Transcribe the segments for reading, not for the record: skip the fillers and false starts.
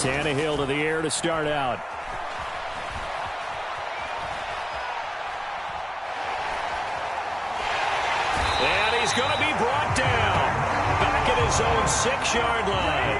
Tannehill to the air to start out. And he's going to be brought down. Back at his own 6-yard line.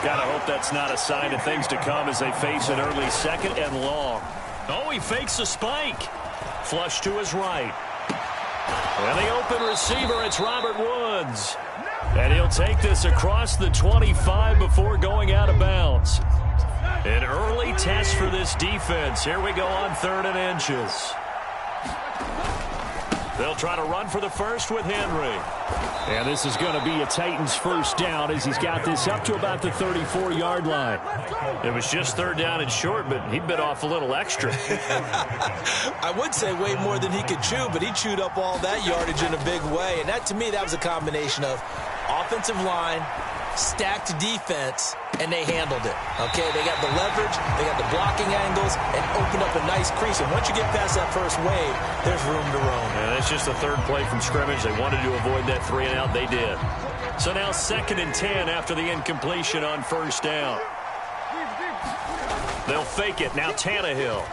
Gotta hope that's not a sign of things to come as they face an early second and long. Oh, he fakes a spike. Flush to his right. And the open receiver, it's Robert Woods. And he'll take this across the 25 before going out of bounds. An early test for this defense. Here we go on 3rd and inches. They'll try to run for the first with Henry. And this is going to be a Titans first down as he's got this up to about the 34-yard line. It was just 3rd down and short, but he bit off a little extra. I would say way more than he could chew, but he chewed up all that yardage in a big way. And that, to me, that was a combination of offensive line, stacked defense, and they handled it. Okay, they got the leverage, they got the blocking angles, and opened up a nice crease. And once you get past that first wave, there's room to roam. And that's just the 3rd play from scrimmage. They wanted to avoid that 3-and-out. They did. So now 2nd and 10 after the incompletion on 1st down. They'll fake it. Now Tannehill.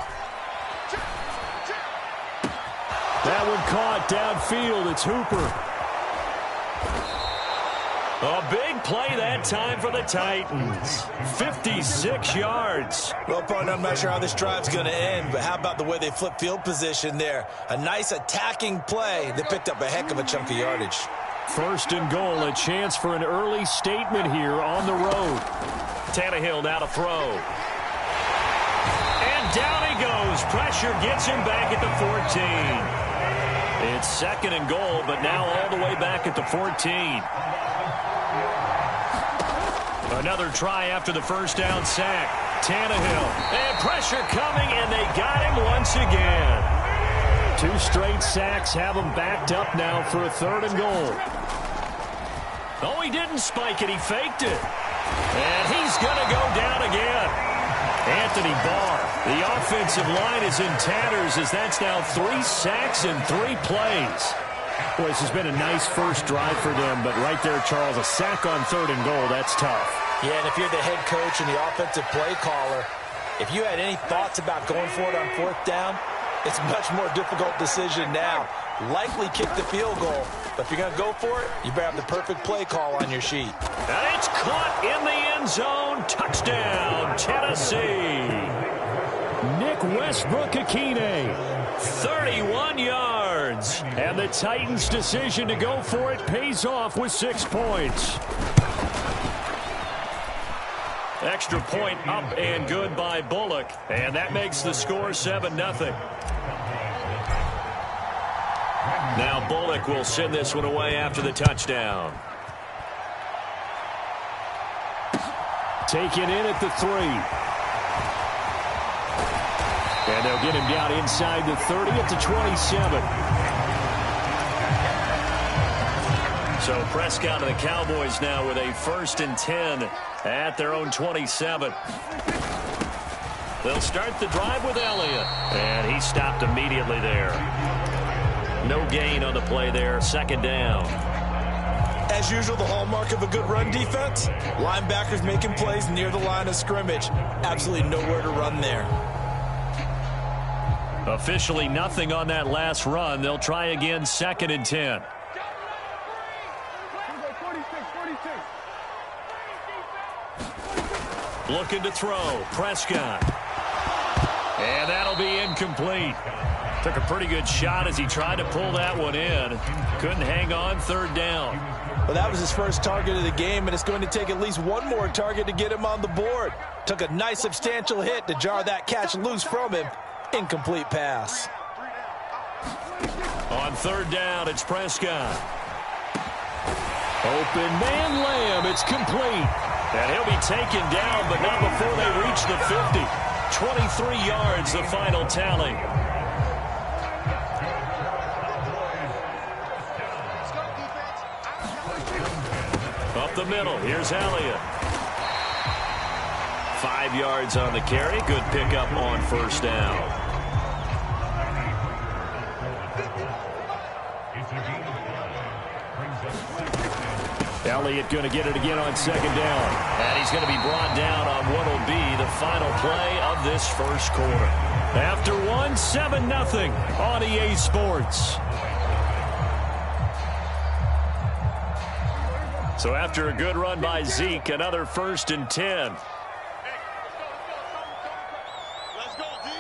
That one caught downfield. It's Hooper. A big play that time for the Titans. 56 yards. Well, partner, I'm not sure how this drive's going to end, but how about the way they flip field position there? A nice attacking play that picked up a heck of a chunk of yardage. 1st and goal, a chance for an early statement here on the road. Tannehill now to throw. And down he goes. Pressure gets him back at the 14. It's 2nd and goal, but now all the way back at the 14. Another try after the 1st down sack. Tannehill. And pressure coming, and they got him once again. 2 straight sacks have him backed up now for a 3rd and goal. Oh, he didn't spike it. He faked it. And he's going to go down again. Anthony Barr. The offensive line is in tatters as that's now 3 sacks in 3 plays. Boy, this has been a nice first drive for them, but right there, Charles, a sack on 3rd and goal, that's tough. Yeah, and if you're the head coach and the offensive play caller, if you had any thoughts about going for it on 4th down, it's a much more difficult decision now. Likely kick the field goal, but if you're going to go for it, you better have the perfect play call on your sheet. And it's caught in the end zone. Touchdown, Tennessee. Nick Westbrook-Akine, 31 yards. And the Titans' decision to go for it pays off with 6 points. Extra point up and good by Bullock. And that makes the score 7-0. Now Bullock will send this one away after the touchdown. Taken in at the 3. And they'll get him down inside the 30 at the 27. So Prescott and the Cowboys now with a 1st and 10 at their own 27. They'll start the drive with Elliott. And he stopped immediately there. No gain on the play there. 2nd down. As usual, the hallmark of a good run defense, linebackers making plays near the line of scrimmage. Absolutely nowhere to run there. Officially nothing on that last run. They'll try again 2nd and 10. Looking to throw. Prescott. And that'll be incomplete. Took a pretty good shot as he tried to pull that one in. Couldn't hang on. 3rd down. Well, that was his first target of the game, and it's going to take at least one more target to get him on the board. Took a nice substantial hit to jar that catch loose from him. Incomplete pass. On 3rd down, it's Prescott. Open man Lamb. It's complete. And he'll be taken down, but not before they reach the 50. 23 yards, the final tally. Up the middle, here's Elliott. 5 yards on the carry. Good pickup on 1st down. Elliott going to get it again on second down. And he's going to be brought down on what will be the final play of this first quarter. After one, 7-0 on EA Sports. So after a good run by Zeke, another 1st and 10. Let's go, D.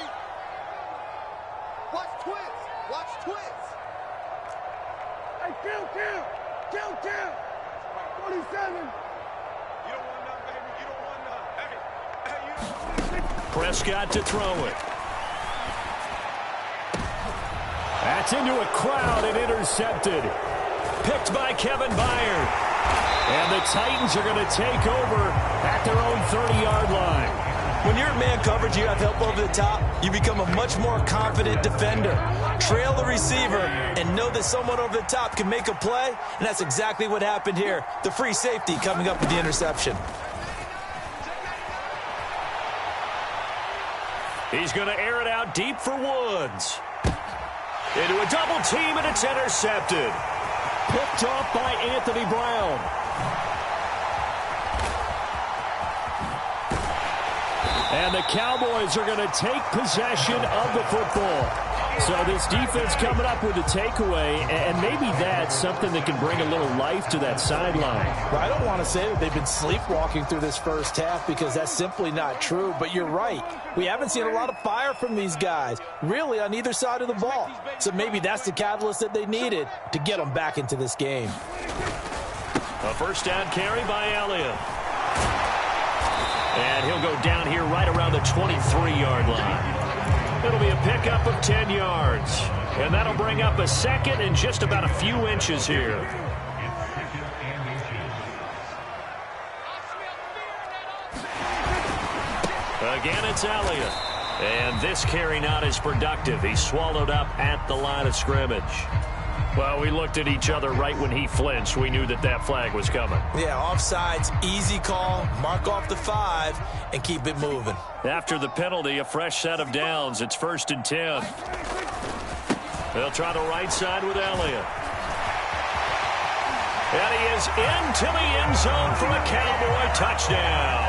Watch twins. Watch twins. Hey, kill. 47. You don't want none, baby. You don't want none. Hey, you don't want none. Prescott to throw it. That's into a crowd and intercepted. Picked by Kevin Byard. And the Titans are going to take over at their own 30-yard line. When you're in man coverage, you have help over the top, you become a much more confident defender. Trail the receiver and know that someone over the top can make a play, and that's exactly what happened here. The free safety coming up with the interception. He's going to air it out deep for Woods. Into a double team, and it's intercepted. Picked off by Anthony Brown. And the Cowboys are going to take possession of the football. So this defense coming up with a takeaway, and maybe that's something that can bring a little life to that sideline. Well, I don't want to say that they've been sleepwalking through this first half because that's simply not true, but you're right. We haven't seen a lot of fire from these guys, really on either side of the ball. So maybe that's the catalyst that they needed to get them back into this game. A first down carry by Elliott. And he'll go down here right around the 23-yard line. It'll be a pickup of 10 yards. And that'll bring up a second and just about a few inches here. Again, it's Elliott. And this carry not as productive. He's swallowed up at the line of scrimmage. Well, we looked at each other right when he flinched. We knew that that flag was coming. Yeah, offsides, easy call, mark off the 5, and keep it moving. After the penalty, a fresh set of downs. It's 1st and 10. They'll try the right side with Elliott. And he is into the end zone for a Cowboy touchdown.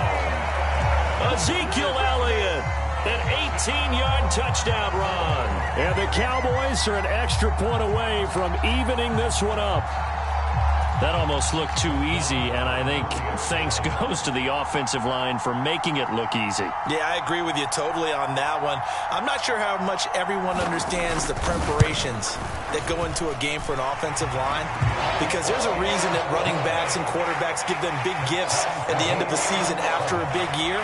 Ezekiel Elliott. An 18-yard touchdown run. And the Cowboys are an extra point away from evening this one up. That almost looked too easy, and I think thanks goes to the offensive line for making it look easy. Yeah, I agree with you totally on that one. I'm not sure how much everyone understands the preparations that go into a game for an offensive line, because there's a reason that running backs and quarterbacks give them big gifts at the end of the season after a big year.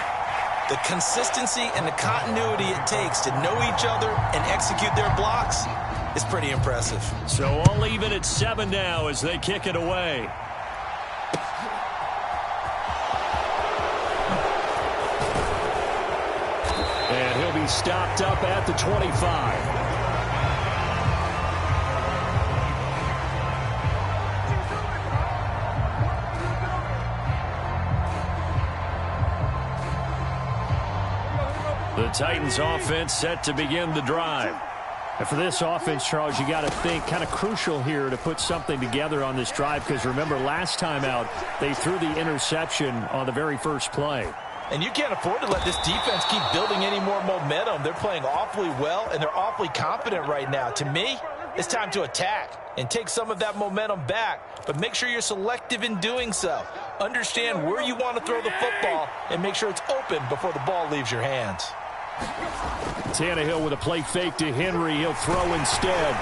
The consistency and the continuity it takes to know each other and execute their blocks is pretty impressive. So all even at 7 now as they kick it away. And he'll be stopped up at the 25. The Titans offense set to begin the drive. And for this offense, Charles, you got to think kind of crucial here to put something together on this drive, because remember last time out they threw the interception on the very first play. And you can't afford to let this defense keep building any more momentum. They're playing awfully well, and they're awfully confident right now. To me, it's time to attack and take some of that momentum back, but make sure you're selective in doing so. Understand where you want to throw the football and make sure it's open before the ball leaves your hands. Tannehill with a play fake to Henry. He'll throw instead.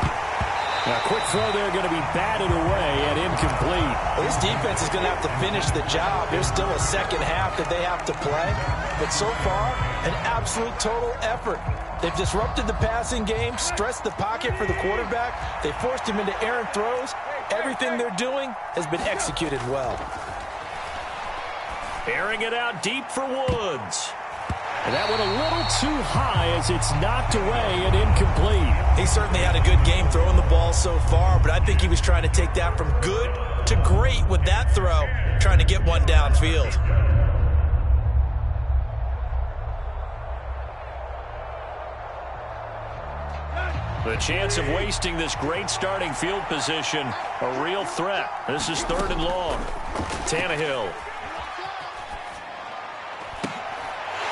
Now, quick throw there, going to be batted away and incomplete. Well, this defense is going to have to finish the job. There's still a second half that they have to play. But so far, an absolute total effort. They've disrupted the passing game, stressed the pocket for the quarterback. They forced him into errant throws. Everything they're doing has been executed well. Airing it out deep for Woods. And that went a little too high as it's knocked away and incomplete. He certainly had a good game throwing the ball so far, but I think he was trying to take that from good to great with that throw, trying to get one downfield. The chance of wasting this great starting field position, a real threat. This is 3rd and long. Tannehill.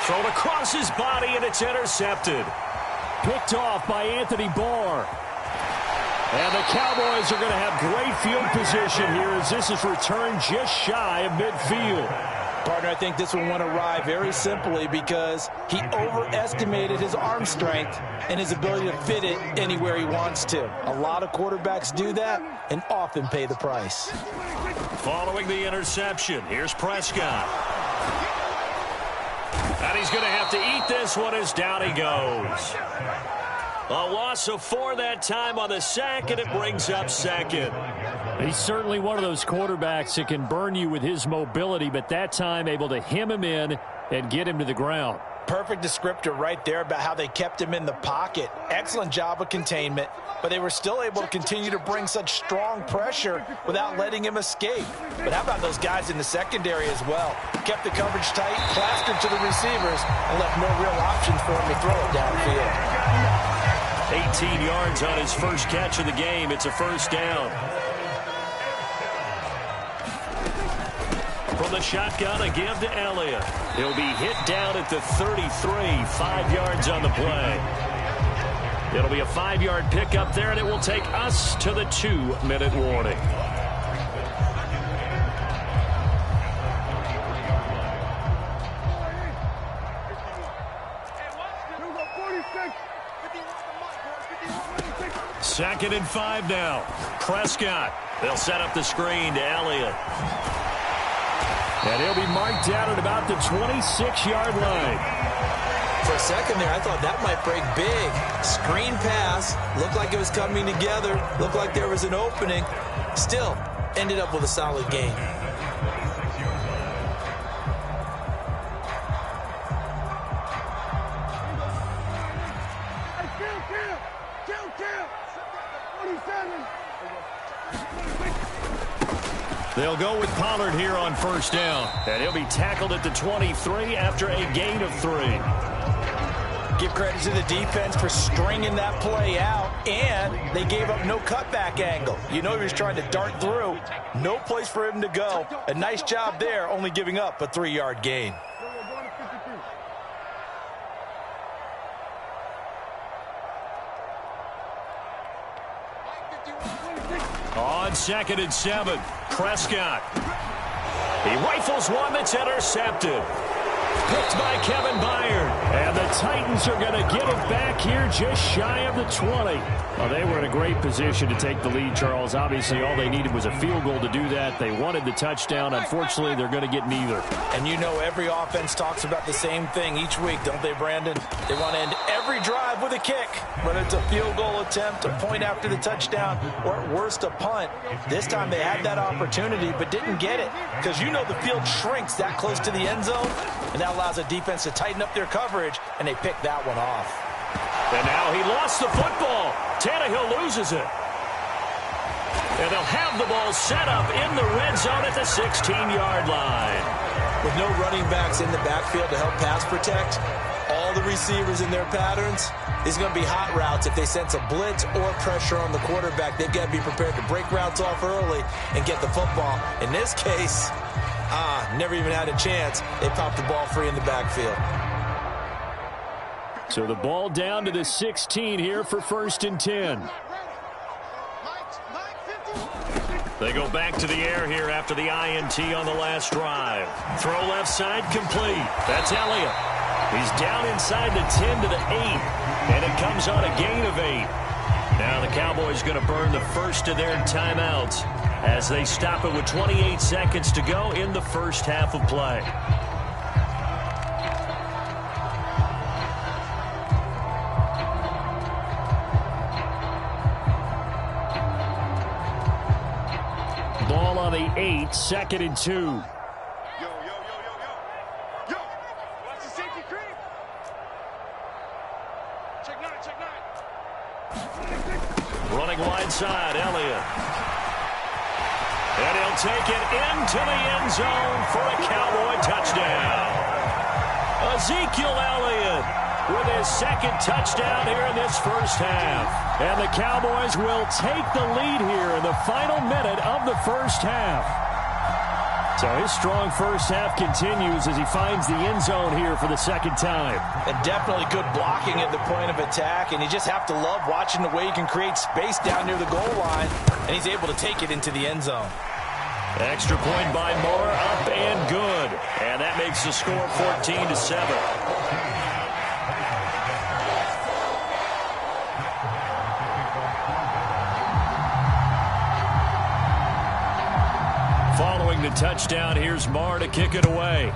Thrown across his body, and it's intercepted. Picked off by Anthony Barr. And the Cowboys are going to have great field position here as this is returned just shy of midfield. Partner, I think this one went awry very simply because he overestimated his arm strength and his ability to fit it anywhere he wants to. A lot of quarterbacks do that and often pay the price. Following the interception, here's Prescott. And he's going to have to eat this one as down he goes. A loss of 4 that time on the sack, and it brings up 2nd. He's certainly one of those quarterbacks that can burn you with his mobility, but that time able to hem him in and get him to the ground. Perfect descriptor right there about how they kept him in the pocket. Excellent job of containment, but they were still able to continue to bring such strong pressure without letting him escape. But how about those guys in the secondary as well? Kept the coverage tight, plastered to the receivers, and left no real options for him to throw it downfield. 18 yards on his first catch of the game. It's a 1st down. From the shotgun, a give to Elliott. He'll be hit down at the 33, 5 yards on the play. It'll be a 5-yard pickup there, and it will take us to the 2-minute warning. Second and 5 now. Prescott. They'll set up the screen to Elliott. And he'll be marked down at about the 26-yard line. For a second there, I thought that might break big. Screen pass. Looked like it was coming together. Looked like there was an opening. Still, ended up with a solid gain. They'll go with Pollard here on 1st down. And he'll be tackled at the 23 after a gain of 3. Give credit to the defense for stringing that play out, and they gave up no cutback angle. You know he was trying to dart through. No place for him to go. A nice job there, only giving up a 3-yard gain. On 2nd and 7, Prescott. He rifles one that's intercepted. Picked by Kevin Byard. And the Titans are going to get it back here just shy of the 20. Well, they were in a great position to take the lead, Charles. Obviously, all they needed was a field goal to do that. They wanted the touchdown. Unfortunately, they're going to get neither. And you know every offense talks about the same thing each week, don't they, Brandon? They want to end every drive with a kick, whether it's a field goal attempt, a point after the touchdown, or at worst, a punt. This time they had that opportunity but didn't get it because you know the field shrinks that close to the end zone, and that allows a defense to tighten up their coverage, and they pick that one off. And now he lost the football. Tannehill loses it. And they'll have the ball set up in the red zone at the 16-yard line. With no running backs in the backfield to help pass protect, all the receivers in their patterns, these are going to be hot routes. If they sense a blitz or pressure on the quarterback, they've got to be prepared to break routes off early and get the football. In this case, never even had a chance. They popped the ball free in the backfield. So the ball down to the 16 here for 1st and 10. They go back to the air here after the INT on the last drive. Throw left side complete. That's Elliott. He's down inside the 10 to the 8. And it comes on a gain of 8. Now the Cowboys going to burn the first of their timeouts as they stop it with 28 seconds to go in the first half of play. Ball on the 8, 2nd and 2. Yo, yo, yo, yo, yo. Yo, watch the safety creep. Check 9, check 9. Running wide side, Elliott. And he'll take it into the end zone for a Cowboy touchdown. Ezekiel Elliott with his second touchdown here in this first half. And the Cowboys will take the lead here in the final minute of the first half. So his strong first half continues as he finds the end zone here for the second time. And definitely good blocking at the point of attack, and you just have to love watching the way he can create space down near the goal line, and he's able to take it into the end zone. Extra point by Moore, up and good. And that makes the score 14-7. Following the touchdown, here's Moore to kick it away.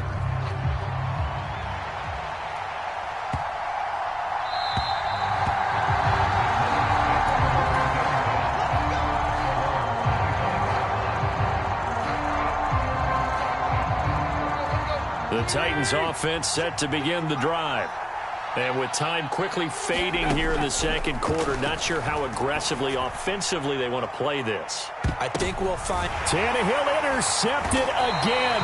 The Titans offense set to begin the drive. And with time quickly fading here in the second quarter, not sure how aggressively, offensively they want to play this. I think we'll find... Tannehill intercepted again.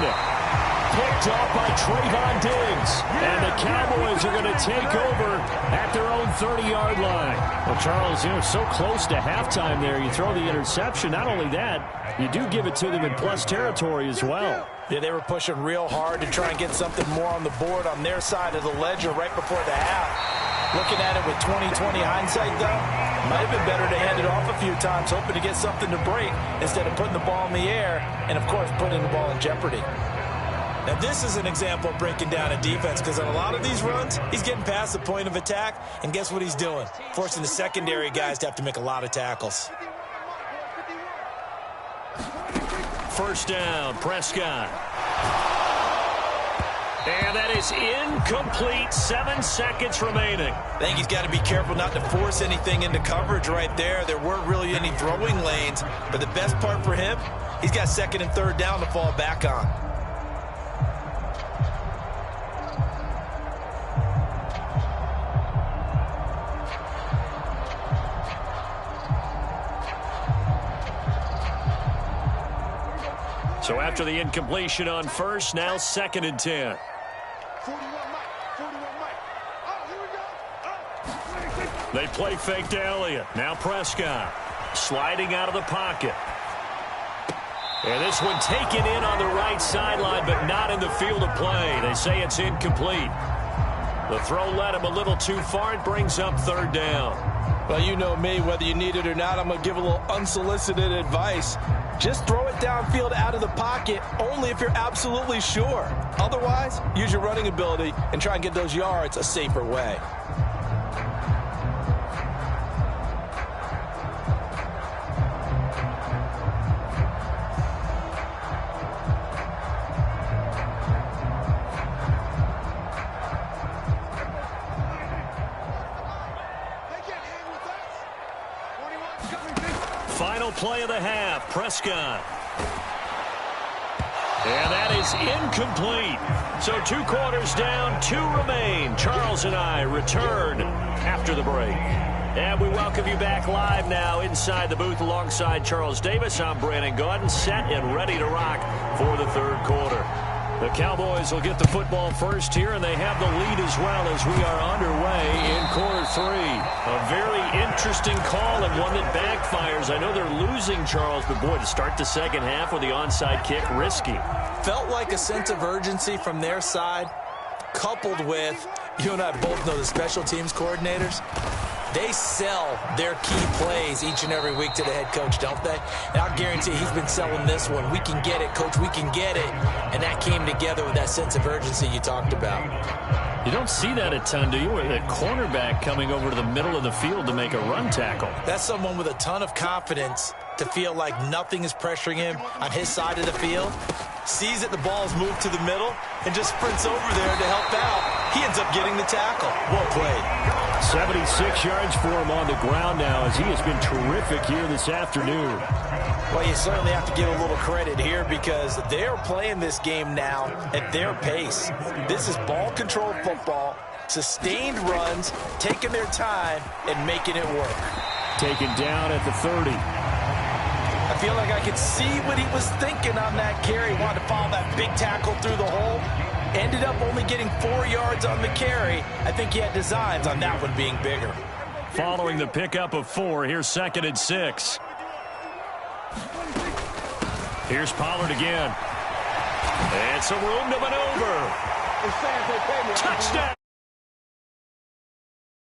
Picked off by Trayvon Diggs. And the Cowboys are going to take over at their own 30-yard line. Well, Charles, so close to halftime there. You throw the interception. Not only that, you do give it to them in plus territory as well. Yeah, they were pushing real hard to try and get something more on the board on their side of the ledger right before the half. Looking at it with 20/20 hindsight, though, might have been better to hand it off a few times, hoping to get something to break instead of putting the ball in the air and, of course, putting the ball in jeopardy. Now, this is an example of breaking down a defense because on a lot of these runs, he's getting past the point of attack, and guess what he's doing? Forcing the secondary guys to have to make a lot of tackles. First down, Prescott. And that is incomplete. 7 seconds remaining. I think he's got to be careful not to force anything into coverage right there. There weren't really any throwing lanes, but the best part for him, he's got second and third down to fall back on. So after the incompletion on first, now second and 10. 41 Mike. Oh, here we go. They play fake to Elliott. Now Prescott sliding out of the pocket. And this one taken in on the right sideline, but not in the field of play. They say it's incomplete. The throw led him a little too far. It brings up third down. Well, you know me, whether you need it or not, I'm going to give a little unsolicited advice. Just throw it downfield out of the pocket only if you're absolutely sure. Otherwise, use your running ability and try and get those yards a safer way. Final play of the half, Prescott. And that is incomplete. So 2 quarters down, 2 remain. Charles and I return after the break. And we welcome you back live now inside the booth alongside Charles Davis. I'm Brandon Gaudin, set and ready to rock for the third quarter. The Cowboys will get the football first here, and they have the lead as well as we are underway in quarter 3. A very interesting call and one that backfires. I know they're losing, Charles, but boy, to start the second half with the onside kick, risky. Felt like a sense of urgency from their side, coupled with, you and I both know the special teams coordinators. They sell their key plays each and every week to the head coach, don't they? And I'll guarantee he's been selling this one. We can get it, coach, we can get it. And that came together with that sense of urgency you talked about. You don't see that a ton, do you? With a cornerback coming over to the middle of the field to make a run tackle. That's someone with a ton of confidence to feel like nothing is pressuring him on his side of the field. Sees that the ball's moved to the middle and just sprints over there to help out. He ends up getting the tackle. Well played. 76 yards for him on the ground now as he has been terrific here this afternoon. Well, you certainly have to give a little credit here because they're playing this game now at their pace. This is ball control football, sustained runs, taking their time and making it work. Taken down at the 30. I feel like I could see what he was thinking on that carry. He wanted to follow that big tackle through the hole. Ended up only getting 4 yards on the carry. I think he had designs on that one being bigger. Following the pickup of 4, here's 2nd and 6. Here's Pollard again. And some room to maneuver. Touchdown!